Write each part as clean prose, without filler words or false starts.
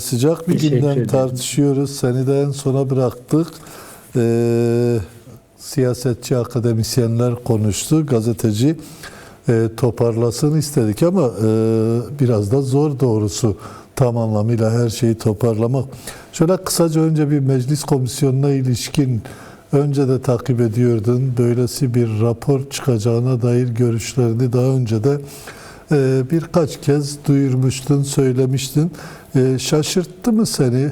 Sıcak bir Teşekkür gündem ederim. tartışıyoruz. Seni de en sona bıraktık. Siyasetçi, akademisyenler konuştu. Gazeteci toparlasın istedik ama biraz da zor doğrusu tam anlamıyla her şeyi toparlamak. Şöyle kısaca önce bir meclis komisyonuna ilişkin önce de takip ediyordun. Böylesi bir rapor çıkacağına dair görüşlerini daha önce de birkaç kez duyurmuştun, söylemiştin. Şaşırttı mı seni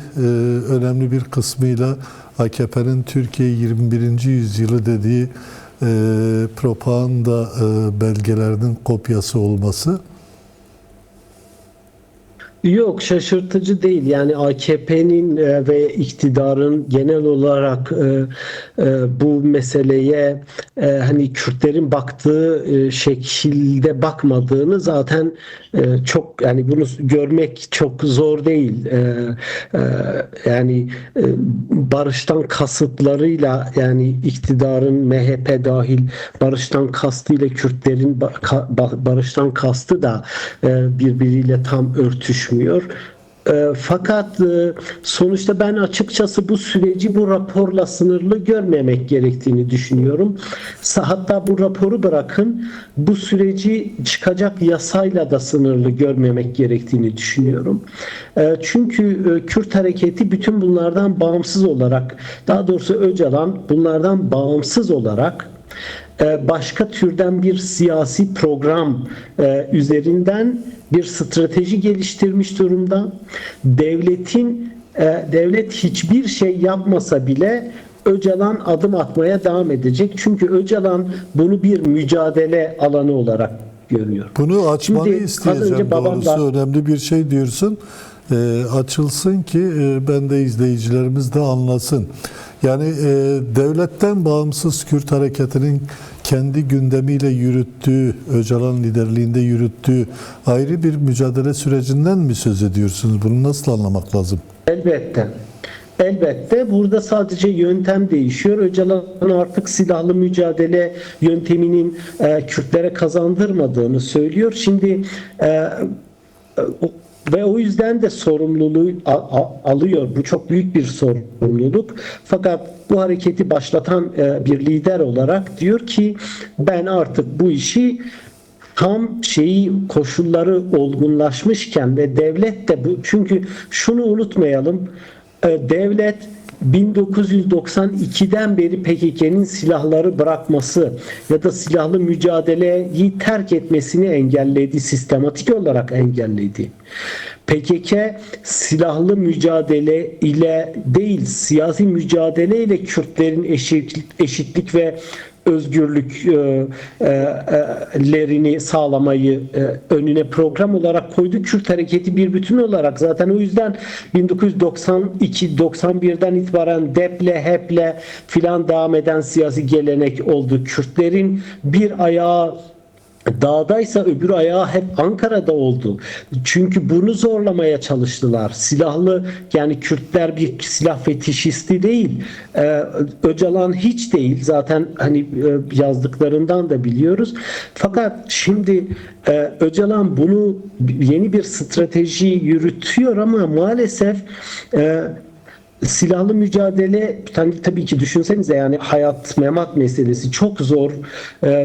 önemli bir kısmıyla AKP'nin Türkiye 21. yüzyılı dediği propaganda belgelerinin kopyası olması? Yok, şaşırtıcı değil. Yani AKP'nin ve iktidarın genel olarak bu meseleye hani Kürtlerin baktığı şekilde bakmadığını zaten çok, yani bunu görmek çok zor değil. Yani barıştan kasıtlarıyla, yani iktidarın MHP dahil barıştan kastıyla Kürtlerin barıştan kastı da birbiriyle tam örtüşmüyor. Fakat sonuçta ben açıkçası bu süreci bu raporla sınırlı görmemek gerektiğini düşünüyorum. Hatta bu raporu bırakın, bu süreci çıkacak yasayla da sınırlı görmemek gerektiğini düşünüyorum. Çünkü Kürt hareketi bütün bunlardan bağımsız olarak, daha doğrusu Öcalan bunlardan bağımsız olarak başka türden bir siyasi program üzerinden bir strateji geliştirmiş durumda. Devlet hiçbir şey yapmasa bile Öcalan adım atmaya devam edecek. Çünkü Öcalan bunu bir mücadele alanı olarak görüyor. Bunu açmanı Şimdi, isteyeceğim. Doğrusu önemli bir şey diyorsun. Açılsın ki ben de izleyicilerimiz de anlasın. Yani devletten bağımsız Kürt hareketinin kendi gündemiyle yürüttüğü, Öcalan liderliğinde yürüttüğü ayrı bir mücadele sürecinden mi söz ediyorsunuz? Bunu nasıl anlamak lazım? Elbette. Elbette burada sadece yöntem değişiyor. Öcalan artık silahlı mücadele yönteminin Kürtlere kazandırmadığını söylüyor. Şimdi ve o yüzden de sorumluluğu alıyor. Bu çok büyük bir sorumluluk. Fakat bu hareketi başlatan bir lider olarak diyor ki ben artık bu işi tam koşulları olgunlaşmışken ve devlet de bu, çünkü şunu unutmayalım, devlet 1992'den beri PKK'nın silahları bırakması ya da silahlı mücadeleyi terk etmesini engelledi, sistematik olarak engelledi. PKK silahlı mücadele ile değil, siyasi mücadele ile Kürtlerin eşitlik ve özgürlüklerini sağlamayı önüne program olarak koydu. Kürt hareketi bir bütün olarak, zaten o yüzden 1992-91'den itibaren DEP'le, HEP'le filan devam eden siyasi gelenek oldu. Kürtlerin bir ayağı dağdaysa öbür ayağı hep Ankara'da oldu. Çünkü bunu zorlamaya çalıştılar. Silahlı, yani Kürtler bir silah fetişisti değil. Öcalan hiç değil. Zaten hani yazdıklarından da biliyoruz. Fakat şimdi Öcalan bunu yeni bir strateji yürütüyor ama maalesef silahlı mücadele, tabii ki düşünsenize, yani hayat memat meselesi, çok zor,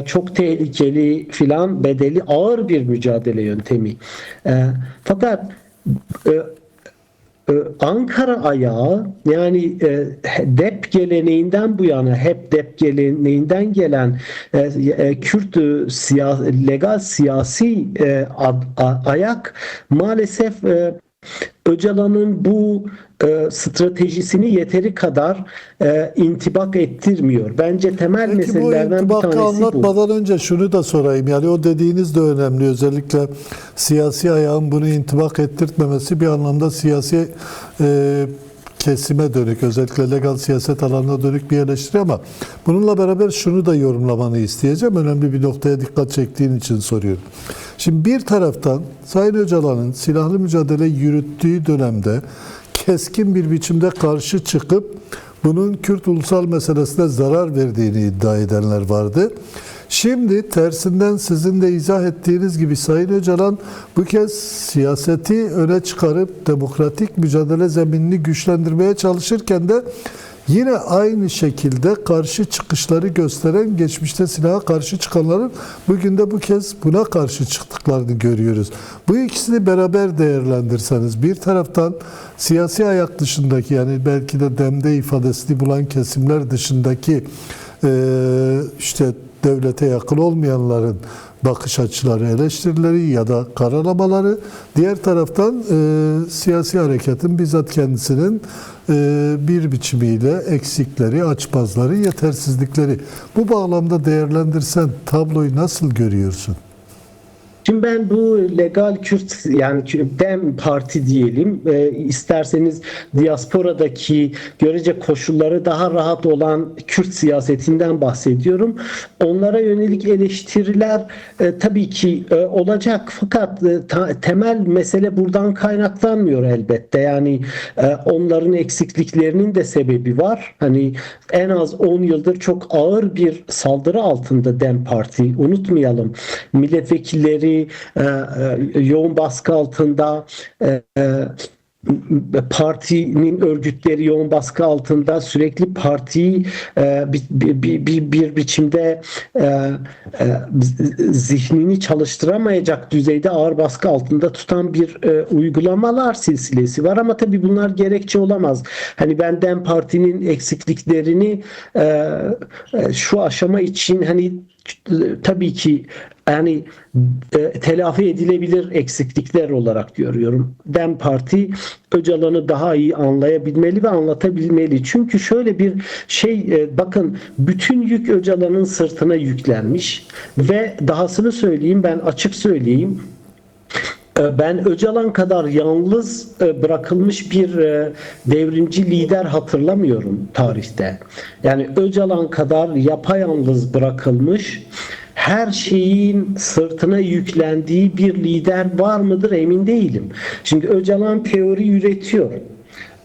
çok tehlikeli filan, bedeli ağır bir mücadele yöntemi. Fakat Ankara ayağı, yani DEP geleneğinden bu yana, hep DEP geleneğinden gelen Kürt legal siyasi ayak maalesef Öcalan'ın bu stratejisini yeteri kadar intibak ettirmiyor. Bence temel meselelerden bir tanesi bu. Anlatmadan önce şunu da sorayım. Yani o dediğiniz de önemli. Özellikle siyasi ayağın bunu intibak ettirtmemesi bir anlamda siyasi kesime dönük, özellikle legal siyaset alanına dönük bir eleştiri ama bununla beraber şunu da yorumlamanı isteyeceğim. Önemli bir noktaya dikkat çektiğin için soruyorum. Şimdi bir taraftan Sayın Öcalan'ın silahlı mücadele yürüttüğü dönemde keskin bir biçimde karşı çıkıp bunun Kürt ulusal meselesine zarar verdiğini iddia edenler vardı. Şimdi tersinden sizin de izah ettiğiniz gibi Sayın Öcalan bu kez siyaseti öne çıkarıp demokratik mücadele zeminini güçlendirmeye çalışırken de yine aynı şekilde karşı çıkışları gösteren, geçmişte silaha karşı çıkanların bugün de bu kez buna karşı çıktıklarını görüyoruz. Bu ikisini beraber değerlendirseniz, bir taraftan siyasi ayak dışındaki, yani belki de demde ifadesini bulan kesimler dışındaki işte devlete yakın olmayanların bakış açıları, eleştirileri ya da karalamaları, diğer taraftan siyasi hareketin bizzat kendisinin bir biçimiyle eksikleri, açmazları, yetersizlikleri. Bu bağlamda değerlendirsen tabloyu nasıl görüyorsun? Şimdi ben bu legal Kürt, yani DEM Parti diyelim, isterseniz diasporadaki görece koşulları daha rahat olan Kürt siyasetinden bahsediyorum. Onlara yönelik eleştiriler tabii ki olacak, fakat temel mesele buradan kaynaklanmıyor elbette. Yani onların eksikliklerinin de sebebi var. Hani en az 10 yıldır çok ağır bir saldırı altında DEM Parti. Unutmayalım. Milletvekilleri yoğun baskı altında, partinin örgütleri yoğun baskı altında, sürekli partiyi bir biçimde zihnini çalıştıramayacak düzeyde ağır baskı altında tutan bir uygulamalar silsilesi var, ama tabii bunlar gerekçe olamaz. Hani ben DEM Parti'nin eksikliklerini şu aşama için hani tabii ki yani telafi edilebilir eksiklikler olarak görüyorum. DEM Parti Öcalan'ı daha iyi anlayabilmeli ve anlatabilmeli. Çünkü şöyle bir şey, bakın, bütün yük Öcalan'ın sırtına yüklenmiş ve dahasını söyleyeyim, ben açık söyleyeyim. Ben Öcalan kadar yalnız bırakılmış bir devrimci lider hatırlamıyorum tarihte. Yani Öcalan kadar yapayalnız bırakılmış, her şeyin sırtına yüklendiği bir lider var mıdır emin değilim. Şimdi Öcalan teori üretiyor.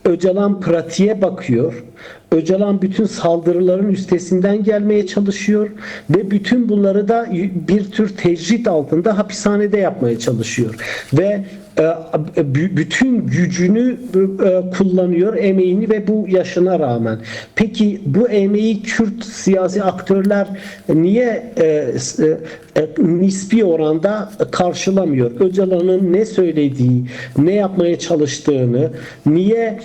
Öcalan pratiğe bakıyor. Öcalan bütün saldırıların üstesinden gelmeye çalışıyor ve bütün bunları da bir tür tecrit altında hapishanede yapmaya çalışıyor. Ve bütün gücünü kullanıyor, emeğini, ve bu yaşına rağmen. Peki bu emeği Kürt siyasi aktörler niye nispi oranda karşılamıyor? Öcalan'ın ne söylediği, ne yapmaya çalıştığını, niye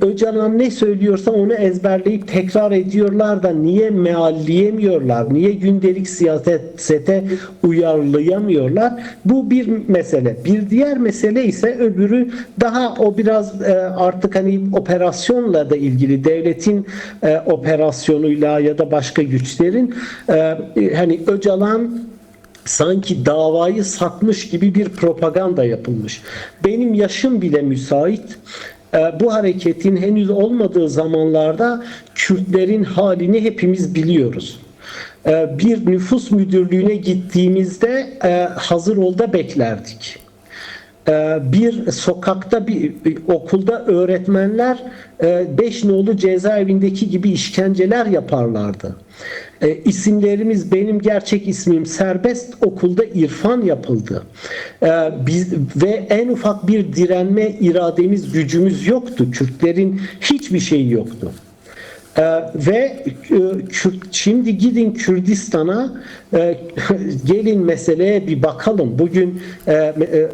Öcalan ne söylüyorsa onu ezberleyip tekrar ediyorlar da niye mealleyemiyorlar? Niye gündelik siyasete uyarlayamıyorlar? Bu bir mesele. Bir diğer mesele ise öbürü, daha o biraz artık hani operasyonla da ilgili, devletin operasyonuyla ya da başka güçlerin hani Öcalan sanki davayı satmış gibi bir propaganda yapılmış. Benim yaşım bile müsait. Bu hareketin henüz olmadığı zamanlarda Kürtlerin halini hepimiz biliyoruz. Bir nüfus müdürlüğüne gittiğimizde hazır ol da beklerdik. Bir sokakta, bir okulda öğretmenler 5 nolu cezaevindeki gibi işkenceler yaparlardı. İsimlerimiz, benim gerçek ismim serbest, okulda irfan yapıldı. Ve en ufak bir direnme irademiz, gücümüz yoktu. Kürtlerin hiçbir şeyi yoktu. Ve şimdi gidin Kürdistan'a, gelin meseleye bir bakalım. Bugün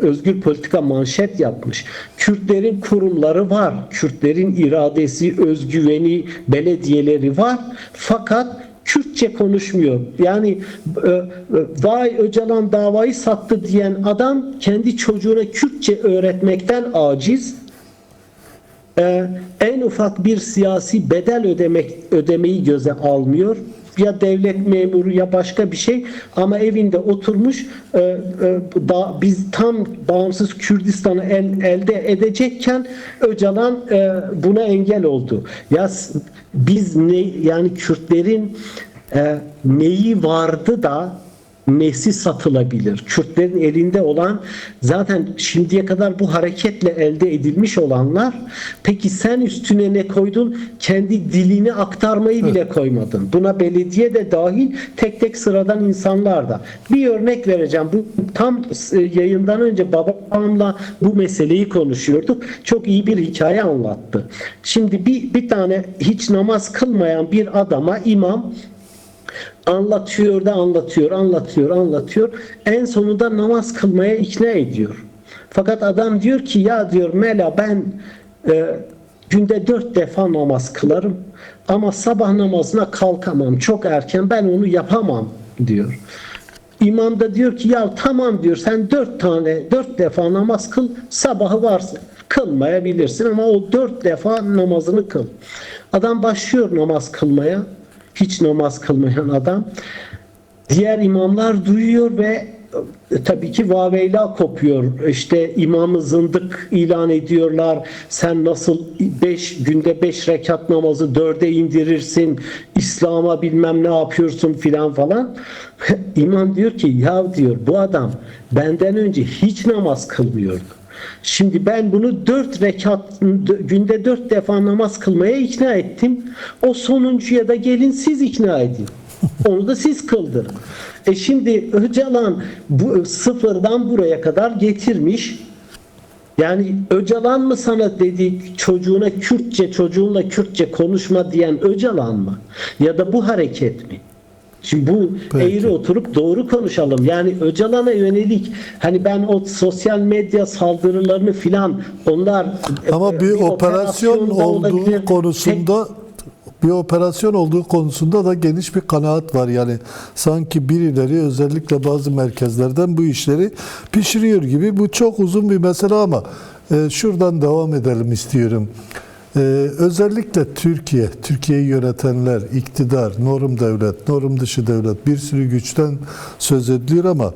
Özgür Politika manşet yapmış. Kürtlerin kurumları var. Kürtlerin iradesi, özgüveni, belediyeleri var. Fakat Kürtçe konuşmuyor. Yani vay Öcalan davayı sattı diyen adam kendi çocuğuna Kürtçe öğretmekten aciz. En ufak bir siyasi bedel ödemeyi göze almıyor. Ya devlet memuru ya başka bir şey, ama evinde oturmuş biz tam bağımsız Kürdistan'ı elde edecekken Öcalan buna engel oldu. Ya biz yani Kürtlerin neyi vardı da nesi satılabilir? Kürtlerin elinde olan zaten şimdiye kadar bu hareketle elde edilmiş olanlar. Peki sen üstüne ne koydun? Kendi dilini aktarmayı bile koymadın. Buna belediye de dahil, tek tek sıradan insanlar da. Bir örnek vereceğim. Bu tam yayından önce babamla bu meseleyi konuşuyorduk. Çok iyi bir hikaye anlattı. Şimdi bir tane hiç namaz kılmayan bir adama imam anlatıyor da anlatıyor. En sonunda namaz kılmaya ikna ediyor. Fakat adam diyor ki ya diyor Mela ben günde 4 defa namaz kılarım ama sabah namazına kalkamam. Çok erken, ben onu yapamam diyor. İmam da diyor ki ya tamam diyor, sen 4 defa namaz kıl, sabahı varsa kılmayabilirsin ama o 4 defa namazını kıl. Adam başlıyor namaz kılmaya. Hiç namaz kılmayan adam. Diğer imamlar duyuyor ve tabii ki vaveyla kopuyor. İşte imamı zındık ilan ediyorlar. Sen nasıl günde 5 rekat namazı 4'e indirirsin? İslam'a bilmem ne yapıyorsun filan falan. İmam diyor ki ya diyor bu adam benden önce hiç namaz kılmıyordu. Şimdi ben bunu 4 rekat günde 4 defa namaz kılmaya ikna ettim. O sonuncuya da gelin siz ikna edin. Onu da siz kıldırın. Şimdi Öcalan bu sıfırdan buraya kadar getirmiş. Yani Öcalan mı sana dedi çocuğunla Kürtçe konuşma diyen Öcalan mı? Ya da bu hareket mi? Şimdi bu eğri oturup doğru konuşalım. Yani Öcalan'a yönelik hani ben o sosyal medya saldırılarını filan onlar ama bir operasyon olduğu konusunda bir operasyon olduğu konusunda da geniş bir kanaat var. Yani sanki birileri özellikle bazı merkezlerden bu işleri pişiriyor gibi. Bu çok uzun bir mesele ama şuradan devam edelim istiyorum. Özellikle Türkiye'yi yönetenler, iktidar, norm devlet, norm dışı devlet bir sürü güçten söz ediliyor ama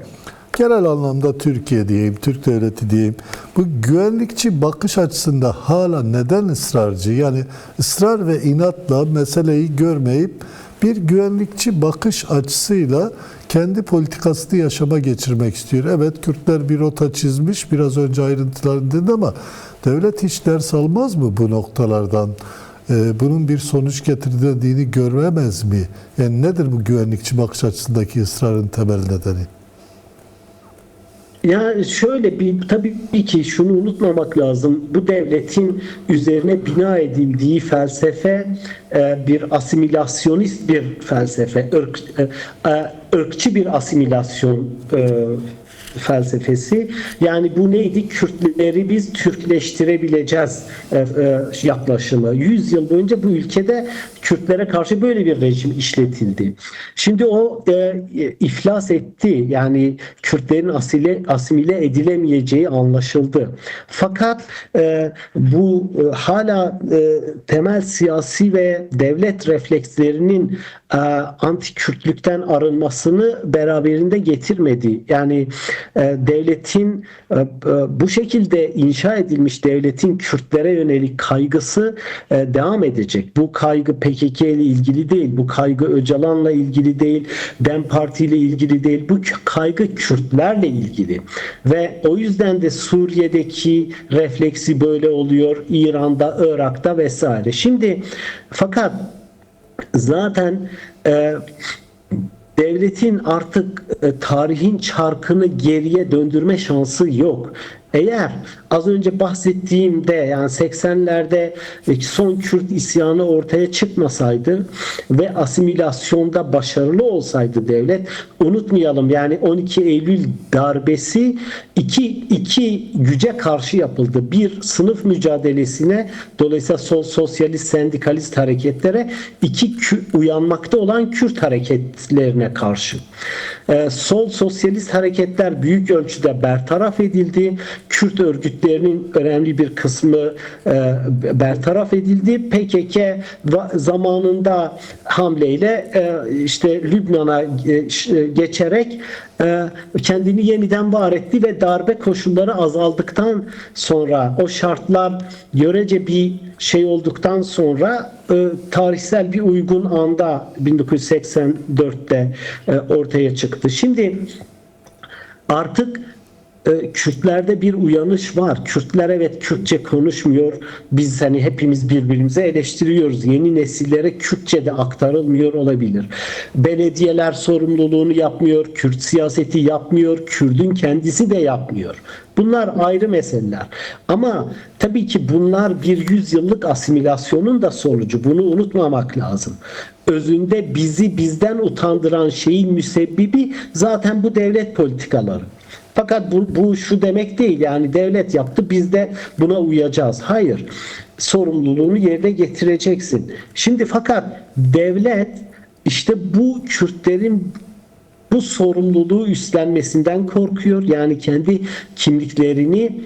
genel anlamda Türkiye diyeyim, Türk devleti diyeyim. Bu güvenlikçi bakış açısında hala neden ısrarcı? Yani ısrar ve inatla meseleyi görmeyip bir güvenlikçi bakış açısıyla kendi politikasını yaşama geçirmek istiyor. Evet, Kürtler bir rota çizmiş, biraz önce ayrıntılarını dedi ama devlet hiç ders almaz mı bu noktalardan? Bunun bir sonuç getirdiğini göremez mi? Yani nedir bu güvenlikçi bakış açısındaki ısrarın temel nedeni? Ya şöyle tabii ki şunu unutmamak lazım. Bu devletin üzerine bina edildiği felsefe bir asimilasyonist bir felsefe, ırkçı bir asimilasyon felsefesi. Yani bu neydi? Kürtleri biz Türkleştirebileceğiz yaklaşımı. 100 yıl önce bu ülkede Kürtlere karşı böyle bir rejim işletildi. Şimdi o iflas etti. Yani Kürtlerin asimile edilemeyeceği anlaşıldı. Fakat bu hala temel siyasi ve devlet reflekslerinin anti-Kürtlükten arınmasını beraberinde getirmedi. Yani devletin bu şekilde inşa edilmiş devletin Kürtlere yönelik kaygısı devam edecek. Bu kaygı PKK ile ilgili değil, bu kaygı Öcalan'la ilgili değil, DEM Parti ile ilgili değil, bu kaygı Kürtlerle ilgili. Ve o yüzden de Suriye'deki refleksi böyle oluyor, İran'da, Irak'ta vesaire. Şimdi fakat zaten devletin artık tarihin çarkını geriye döndürme şansı yok. Eğer az önce bahsettiğimde yani 80'lerde son Kürt isyanı ortaya çıkmasaydı ve asimilasyonda başarılı olsaydı devlet, unutmayalım yani 12 Eylül darbesi iki güce karşı yapıldı. Bir, sınıf mücadelesine, dolayısıyla sol sosyalist sendikalist hareketlere, iki uyanmakta olan Kürt hareketlerine karşı. Sol sosyalist hareketler büyük ölçüde bertaraf edildi. Kürt örgütlerinin önemli bir kısmı bertaraf edildi. PKK zamanında hamleyle işte Lübnan'a geçerek kendini yeniden var etti ve darbe koşulları azaldıktan sonra, o şartlar görece bir şey olduktan sonra tarihsel bir uygun anda 1984'te ortaya çıktı. Şimdi artık Kürtlerde bir uyanış var. Kürtler evet Kürtçe konuşmuyor. Biz hani hepimiz birbirimize eleştiriyoruz. Yeni nesillere Kürtçe de aktarılmıyor olabilir. Belediyeler sorumluluğunu yapmıyor. Kürt siyaseti yapmıyor. Kürt'ün kendisi de yapmıyor. Bunlar ayrı meseleler. Ama tabii ki bunlar bir yüzyıllık asimilasyonun da sonucu. Bunu unutmamak lazım. Özünde bizi bizden utandıran şeyin müsebbibi zaten bu devlet politikaları. Fakat bu şu demek değil, yani devlet yaptı biz de buna uyacağız. Hayır. Sorumluluğunu yerine getireceksin. Şimdi fakat devlet işte bu Kürtlerin bu sorumluluğu üstlenmesinden korkuyor. Yani kendi kimliklerini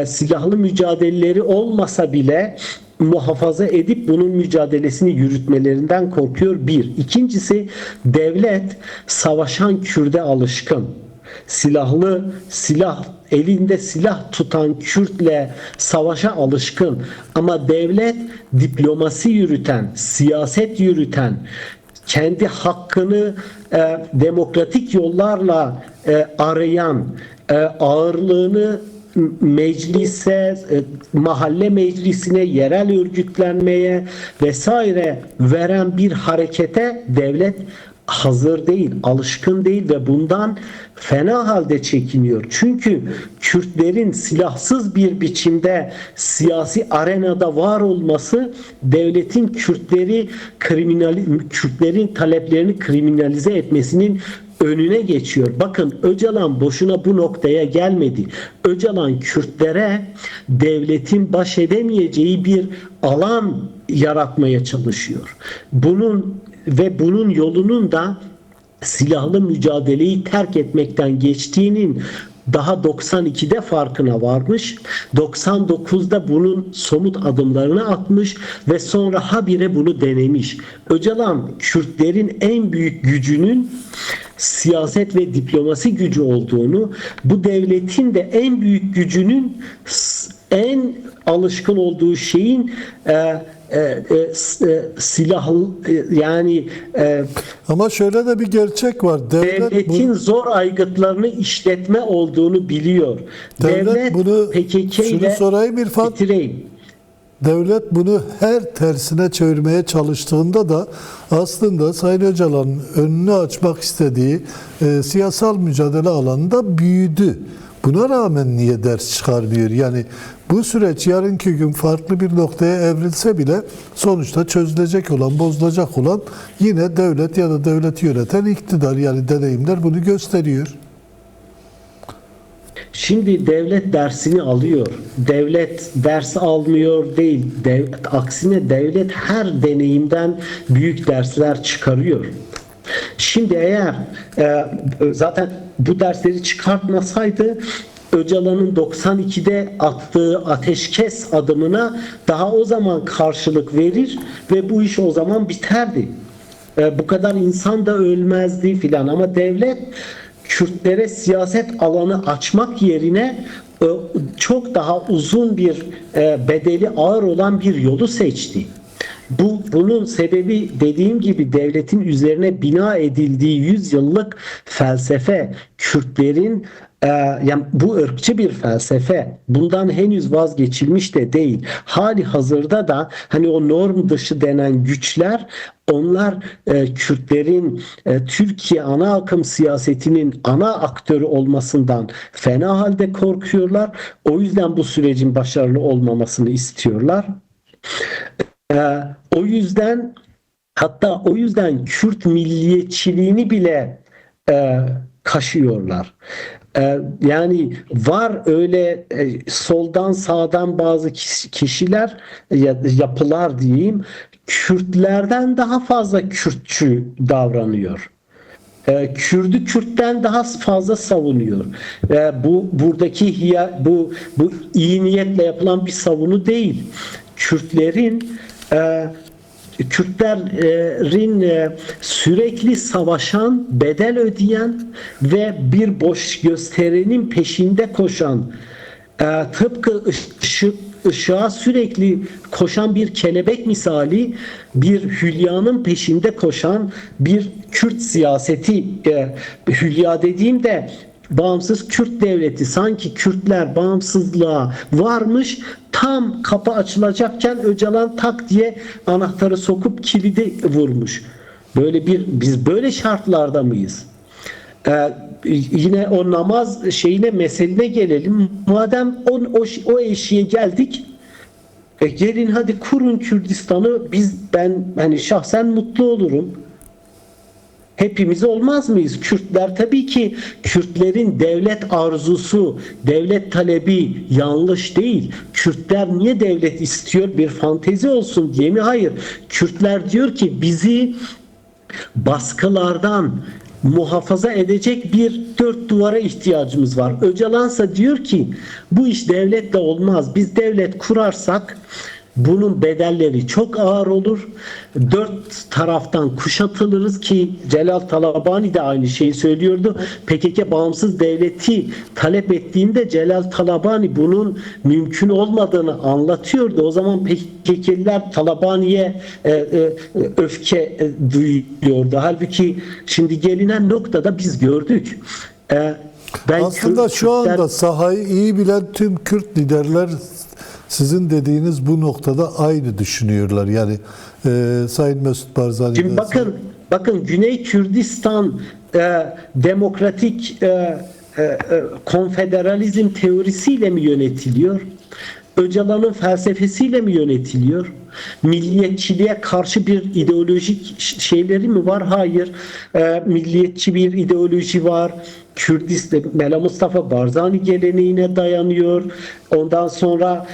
silahlı mücadeleleri olmasa bile muhafaza edip bunun mücadelesini yürütmelerinden korkuyor. Bir. İkincisi, devlet savaşan Kürt'e alışkın. Elinde silah tutan Kürtle savaşa alışkın, ama devlet diplomasi yürüten, siyaset yürüten, kendi hakkını demokratik yollarla arayan, ağırlığını meclise, mahalle meclisine, yerel örgütlenmeye vesaire veren bir harekete devlet hazır değil, alışkın değil ve bundan fena halde çekiniyor. Çünkü Kürtlerin silahsız bir biçimde siyasi arenada var olması devletin Kürtlerin taleplerini kriminalize etmesinin önüne geçiyor. Bakın, Öcalan boşuna bu noktaya gelmedi. Öcalan Kürtlere devletin baş edemeyeceği bir alan yaratmaya çalışıyor. Bunun yolunun da silahlı mücadeleyi terk etmekten geçtiğinin daha 92'de farkına varmış. 99'da bunun somut adımlarını atmış ve sonra habire bunu denemiş. Öcalan Kürtlerin en büyük gücünün siyaset ve diplomasi gücü olduğunu, bu devletin de en büyük gücünün en alışkın olduğu şeyin silahlı, yani ama şöyle de bir gerçek var. devletin zor aygıtlarını işletme olduğunu biliyor. Devlet bunu, PKK şunu ile sorayım İrfan, bitireyim. devlet bunu her tersine çevirmeye çalıştığında da aslında Sayın Öcalan'ın önünü açmak istediği siyasal mücadele alanında büyüdü. Buna rağmen niye ders çıkarmıyor? Yani bu süreç yarınki gün farklı bir noktaya evrilse bile sonuçta çözülecek olan, bozulacak olan yine devlet ya da devleti yöneten iktidar, yani deneyimler bunu gösteriyor. Şimdi devlet dersini alıyor. Devlet ders almıyor değil. Aksine devlet her deneyimden büyük dersler çıkarıyor. Şimdi eğer zaten bu dersleri çıkartmasaydı Öcalan'ın 92'de attığı ateşkes adımına daha o zaman karşılık verir ve bu iş o zaman biterdi. Bu kadar insan da ölmezdi filan, ama devlet Kürtlere siyaset alanı açmak yerine çok daha uzun bir bedeli ağır olan bir yolu seçti. Bunun sebebi, dediğim gibi, devletin üzerine bina edildiği 100 yıllık felsefe, Kürtlerin yani bu ırkçı bir felsefe. Bundan henüz vazgeçilmiş de değil. Hali hazırda da hani o norm dışı denen güçler, onlar Kürtlerin Türkiye ana akım siyasetinin ana aktörü olmasından fena halde korkuyorlar. O yüzden bu sürecin başarılı olmamasını istiyorlar. O yüzden Kürt milliyetçiliğini bile kaşıyorlar. Yani var öyle soldan sağdan bazı kişiler, yapılar diyeyim, Kürtlerden daha fazla Kürtçü davranıyor. Kürdü Kürt'ten daha fazla savunuyor. Bu iyi niyetle yapılan bir savunu değil. Kürtlerin sürekli savaşan, bedel ödeyen ve bir boş gösterinin peşinde koşan, tıpkı ışığa sürekli koşan bir kelebek misali bir hülyanın peşinde koşan bir Kürt siyaseti, hülya dediğimde bağımsız Kürt devleti, sanki Kürtler bağımsızlığa varmış, tam kapı açılacakken Öcalan tak diye anahtarı sokup kilidi vurmuş. Biz böyle şartlarda mıyız? Yine o namaz meseline gelelim. Madem o eşiğe geldik, gelin hadi kurun Kürdistan'ı. Ben şahsen mutlu olurum. Hepimiz olmaz mıyız? Kürtler tabii ki, Kürtlerin devlet arzusu, devlet talebi yanlış değil. Kürtler niye devlet istiyor? Bir fantezi olsun diye mi? Hayır. Kürtler diyor ki bizi baskılardan muhafaza edecek bir dört duvara ihtiyacımız var. Öcalansa diyor ki bu iş devletle olmaz. Biz devlet kurarsak bunun bedelleri çok ağır olur. Dört taraftan kuşatılırız ki Celal Talabani de aynı şeyi söylüyordu. PKK bağımsız devleti talep ettiğinde Celal Talabani bunun mümkün olmadığını anlatıyordu. O zaman PKK'liler Talabani'ye öfke duyuyordu. Halbuki şimdi gelinen noktada biz gördük. Aslında şu anda sahayı iyi bilen tüm Kürt liderler sizin dediğiniz bu noktada aynı düşünüyorlar. Yani Sayın Mesut Barzani. Şimdi bakın Güney Kürdistan demokratik konfederalizm teorisiyle mi yönetiliyor? Öcalan'ın felsefesiyle mi yönetiliyor? Milliyetçiliğe karşı bir ideolojik şeyleri mi var? Hayır. Milliyetçi bir ideoloji var. Kürdistan, Mela Mustafa Barzani geleneğine dayanıyor. Ondan sonra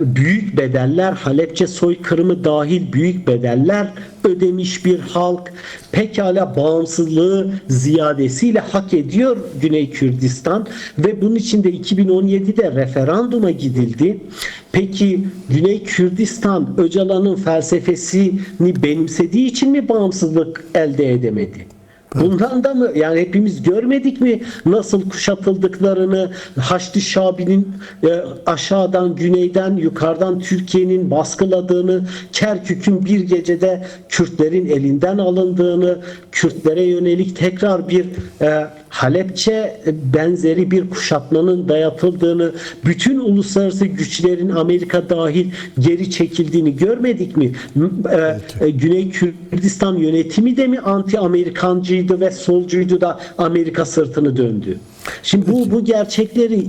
büyük bedeller, Halepçe soykırımı dahil büyük bedeller ödemiş bir halk. Pekala bağımsızlığı ziyadesiyle hak ediyor Güney Kürdistan ve bunun için de 2017'de referanduma gidildi. Peki Güney Kürdistan Öcalan'ın felsefesini benimsediği için mi bağımsızlık elde edemedi? Bundan da mı? Yani hepimiz görmedik mi nasıl kuşatıldıklarını, Haçlı Şabi'nin aşağıdan, güneyden, yukarıdan Türkiye'nin baskıladığını, Kerkük'ün bir gecede Kürtlerin elinden alındığını, Kürtlere yönelik tekrar bir Halepçe benzeri bir kuşatmanın dayatıldığını, bütün uluslararası güçlerin Amerika dahil geri çekildiğini görmedik mi? Güney Kürdistan yönetimi de mi anti-Amerikancıydı ve solcuydu da Amerika sırtını döndü? Şimdi bu gerçekleri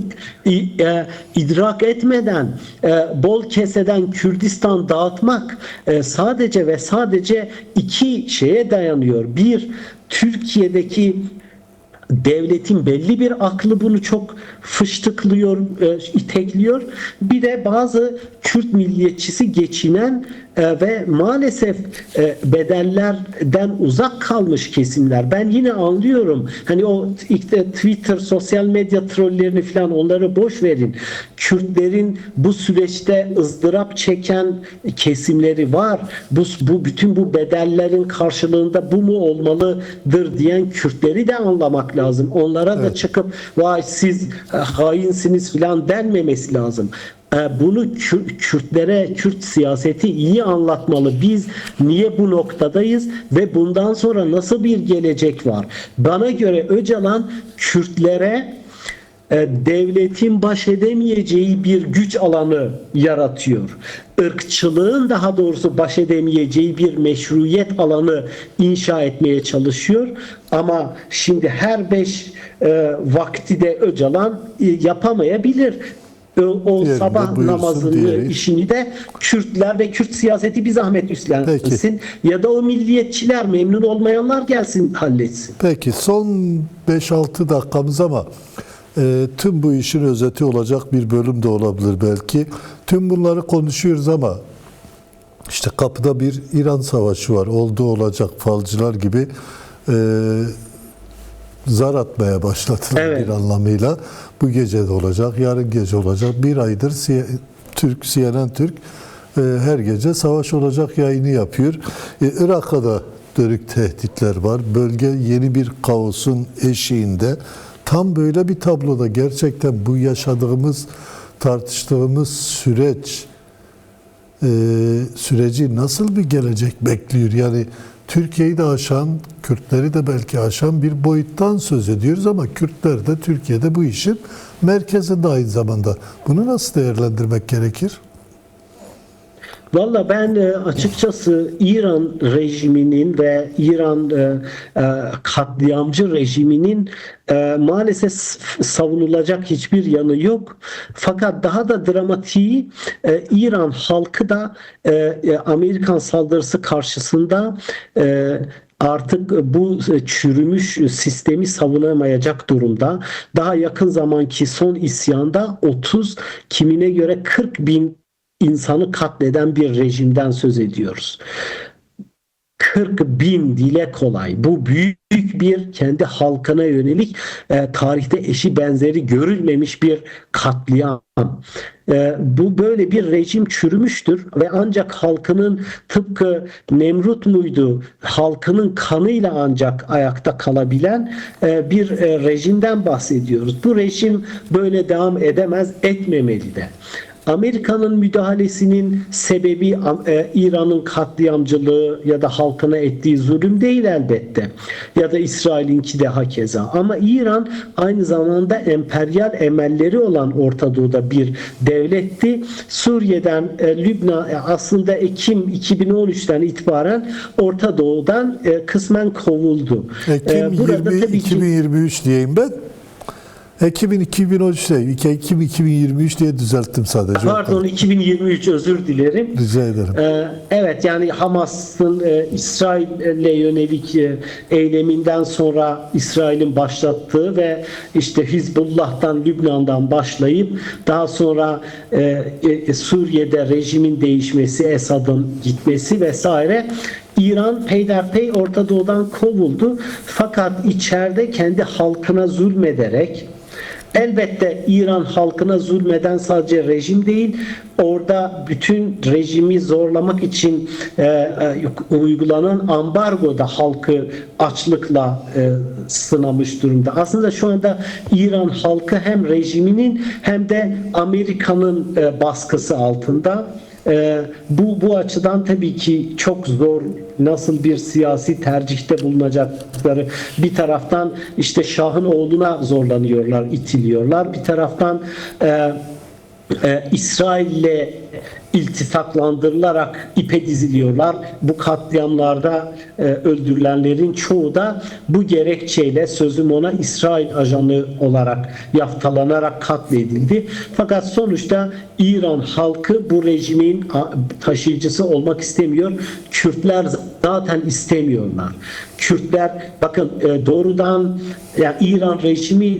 idrak etmeden bol keseden Kürdistan dağıtmak sadece ve sadece iki şeye dayanıyor. Bir, Türkiye'deki devletin belli bir aklı bunu çok fıştıklıyor, itekliyor. Bir de bazı Kürt milliyetçisi geçinen ve maalesef bedellerden uzak kalmış kesimler. Ben yine anlıyorum. Hani o Twitter, sosyal medya trollerini falan, onları boş verin. Kürtlerin bu süreçte ızdırap çeken kesimleri var. Bütün bu bedellerin karşılığında bu mu olmalıdır diyen Kürtleri de anlamak lazım. Onlara da çıkıp vay siz hainsiniz falan denmemesi lazım. Bunu Kürtlere, Kürt siyaseti iyi anlatmalı. Biz niye bu noktadayız ve bundan sonra nasıl bir gelecek var? Bana göre Öcalan Kürtlere devletin baş edemeyeceği bir güç alanı yaratıyor. Irkçılığın daha doğrusu baş edemeyeceği bir meşruiyet alanı inşa etmeye çalışıyor. Ama şimdi her 5 vakti de Öcalan yapamayabilir. O sabah namazını, işini de Kürtler ve Kürt siyaseti bir zahmet üstlensin. Ya da o milliyetçiler, memnun olmayanlar gelsin halletsin. Peki son 5-6 dakikamız ama tüm bu işin özeti olacak bir bölüm de olabilir belki. Tüm bunları konuşuyoruz ama işte kapıda bir İran savaşı var. Oldu olacak falcılar gibi. zar atmaya başladılar Evet. bir anlamıyla. Bu gece de olacak, yarın gece olacak. Bir aydır CNN Türk her gece savaş olacak yayını yapıyor. Irak'ta da dönük tehditler var. Bölge yeni bir kaosun eşiğinde. Tam böyle bir tabloda gerçekten bu yaşadığımız, tartıştığımız süreci nasıl bir gelecek bekliyor? Yani Türkiye'yi de aşan, Kürtleri de belki aşan bir boyuttan söz ediyoruz ama Kürtler de Türkiye'de bu işin merkezinde aynı zamanda. Bunu nasıl değerlendirmek gerekir? Valla ben açıkçası İran rejiminin ve İran katliamcı rejiminin maalesef savunulacak hiçbir yanı yok. Fakat daha da dramatiği İran halkı da Amerikan saldırısı karşısında artık bu çürümüş sistemi savunamayacak durumda. Daha yakın zamanki son isyanda 30, kimine göre 40 bin insanı katleden bir rejimden söz ediyoruz. 40 bin, dile kolay. Bu büyük bir kendi halkına yönelik tarihte eşi benzeri görülmemiş bir katliam. Bu böyle bir rejim çürümüştür ve ancak halkının, tıpkı Nemrut muydu, halkının kanıyla ancak ayakta kalabilen bir rejimden bahsediyoruz. Bu rejim böyle devam edemez, etmemeli de. Amerika'nın müdahalesinin sebebi İran'ın katliamcılığı ya da halkına ettiği zulüm değil elbette. Ya da İsrail'inki de hakeza. Ama İran aynı zamanda emperyal emelleri olan Orta Doğu'da bir devletti. Suriye'den Lübnan, aslında Ekim 2013'ten itibaren Orta Doğu'dan kısmen kovuldu. Ekim Burada 20, tabii ki 2023 diyeyim ben. Ekim 2013 değil, Ekim 2023 diye düzelttim sadece. Pardon, 2023, özür dilerim. Rica ederim. Evet, yani Hamas'ın İsrail'e yönelik eyleminden sonra İsrail'in başlattığı ve işte Hizbullah'tan, Lübnan'dan başlayıp daha sonra Suriye'de rejimin değişmesi, Esad'ın gitmesi vesaire, İran peyderpey Orta Doğu'dan kovuldu. Fakat içeride kendi halkına zulmederek, elbette İran halkına zulmeden sadece rejim değil, orada bütün rejimi zorlamak için uygulanan ambargo da halkı açlıkla sınamış durumda. Aslında şu anda İran halkı hem rejiminin hem de Amerika'nın baskısı altında. Bu açıdan tabii ki çok zor, nasıl bir siyasi tercihte bulunacakları. Bir taraftan işte Şah'ın oğluna zorlanıyorlar, itiliyorlar. Bir taraftan İsrail'le iltifaklandırılarak ipe diziliyorlar. Bu katliamlarda öldürülenlerin çoğu da bu gerekçeyle, sözüm ona, İsrail ajanı olarak yaftalanarak katledildi. Fakat sonuçta İran halkı bu rejimin taşıyıcısı olmak istemiyor. Kürtler zaten istemiyorlar. Kürtler, bakın, doğrudan, yani İran rejimi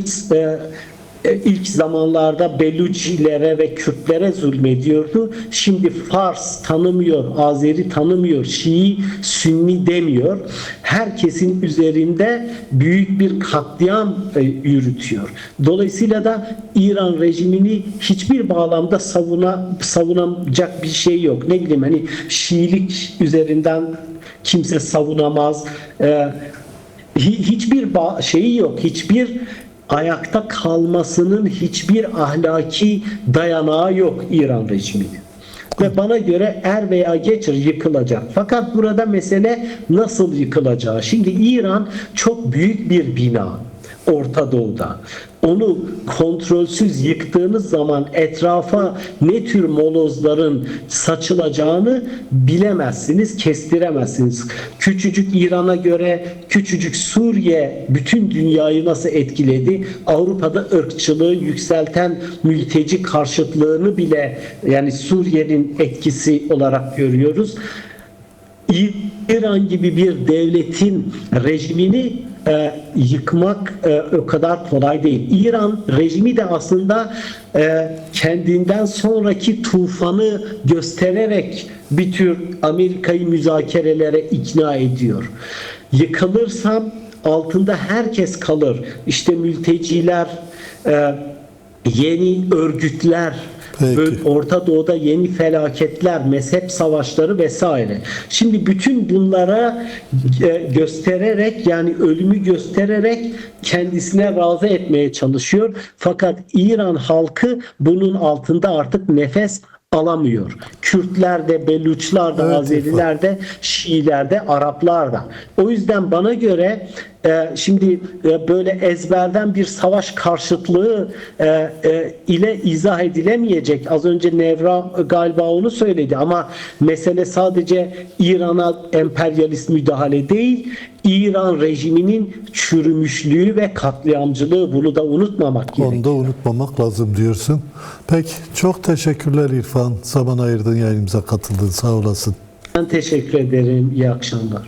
ilk zamanlarda Belucilere ve Kürtlere zulmediyordu. Şimdi Fars tanımıyor, Azeri tanımıyor, Şii, Sünni demiyor. Herkesin üzerinde büyük bir katliam yürütüyor. Dolayısıyla da İran rejimini hiçbir bağlamda savunacak bir şey yok. Ne bileyim, hani Şiilik üzerinden kimse savunamaz. Hiçbir şeyi yok. Hiçbir ayakta kalmasının hiçbir ahlaki dayanağı yok İran rejiminin. Ve bana göre er veya geç yıkılacak. Fakat burada mesele nasıl yıkılacağı. Şimdi İran çok büyük bir bina Orta Doğu'da. Onu kontrolsüz yıktığınız zaman etrafa ne tür molozların saçılacağını bilemezsiniz, kestiremezsiniz. Küçücük İran'a göre küçücük Suriye bütün dünyayı nasıl etkiledi? Avrupa'da ırkçılığı yükselten mülteci karşıtlığını bile, yani Suriye'nin etkisi olarak görüyoruz. İran gibi bir devletin rejimini yıkmak o kadar kolay değil. İran rejimi de aslında kendinden sonraki tufanı göstererek bir tür Amerika'yı müzakerelere ikna ediyor. Yıkılırsam altında herkes kalır. İşte mülteciler, yeni örgütler, Peki. Orta Doğu'da yeni felaketler, mezhep savaşları vesaire. Şimdi bütün bunlara göstererek, yani ölümü göstererek kendisine razı etmeye çalışıyor. Fakat İran halkı bunun altında artık nefes alamıyor. Kürtler de, Beluçlar da, Evet, Azeriler de, Şiiler de, Araplar da. O yüzden bana göre şimdi böyle ezberden bir savaş karşıtlığı ile izah edilemeyecek. Az önce Nevra galiba onu söyledi ama mesele sadece İran'a emperyalist müdahale değil, İran rejiminin çürümüşlüğü ve katliamcılığı, bunu da unutmamak gerekiyor. Onu da unutmamak lazım diyorsun. Peki, çok teşekkürler İrfan. Zaman ayırdın, yayınımıza katıldın. Sağ olasın. Ben teşekkür ederim. İyi akşamlar.